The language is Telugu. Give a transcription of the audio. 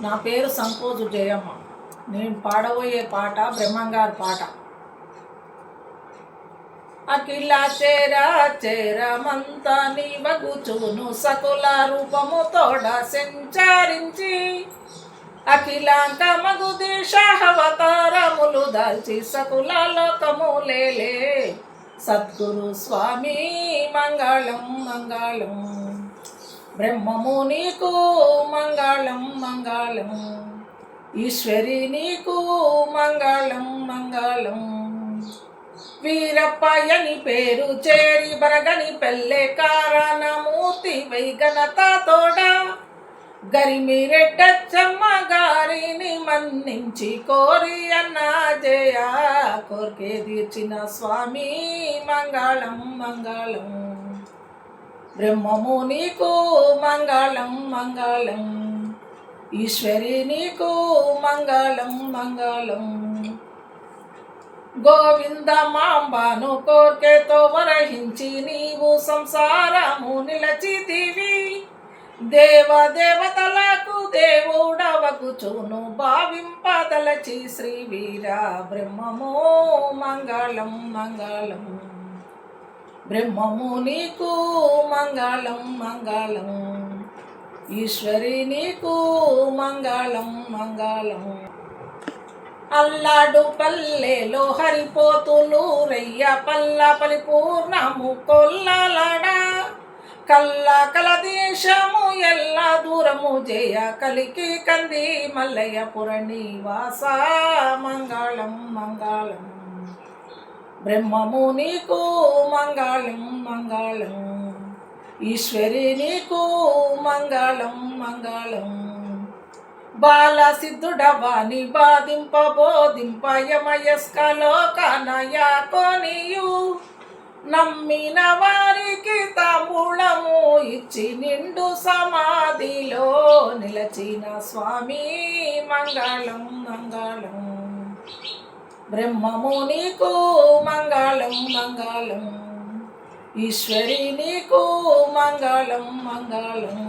నా పేరు సంకోజు జయమ్మ. నేను పాడబోయే పాట బ్రహ్మంగారి పాట. అఖిల చేరా చేరమంతా నీ వగుచును సకుల రూపము తోడ సంచారించి అఖిలాంక మగు దేశావతారములు దాల్చి సకుల లోకములేలే సద్గురు స్వామి మంగళం మంగళం. బ్రహ్మము నీకు మంగళం మంగళం, ఈశ్వరి నీకు మంగళం మంగళం. వీరప్పయని పేరు చేరి బరగని పెళ్ళే కారణమూర్తి వైగణత తోడ గరిమిరెడ్డచ్చమ్మ గారిని మన్నించి కోరి అన్న జయ కోరికే తీర్చిన స్వామి మంగళం మంగళం. బ్రహ్మము నీకు మంగళం మంగళం, ఈశ్వరి నీకు మంగళం మంగళం. గోవింద మాంబాను కోర్కెతో వరహించి నీవు సంసారము నిలచితివి, దేవదేవతలకు దేవుడవగుచును భావింపదలచి శ్రీ వీర బ్రహ్మము మంగళం మంగళం. బ్రహ్మము నీకు మంగళం మంగళం, ఈశ్వరి నీకు మంగళం మంగళం. అల్లాడు పల్లెలో హరిపోతులు రయ్య పల్ల పరిపూర్ణము కొల్లలాడ కల్ల కల దేశము ఎల్లా దూరము జయ కలికి కంది మల్లయ్యపుర నివాస మంగళం మంగళం. బ్రహ్మము నీకు మంగళం మంగళం, ఈశ్వరి నీకు మంగళం మంగళం. బాల సిద్ధుడవాని బాధింప బోధింప యమయస్కలోకనయ కొనియు నమ్మిన వారికి తాంబూలము ఇచ్చి నిండు సమాధిలో నిలచిన స్వామి మంగళం మంగళం. బ్రహ్మము నీకు మంగళం మంగళం, ఈశ్వరి నీకు మంగళం మంగళం.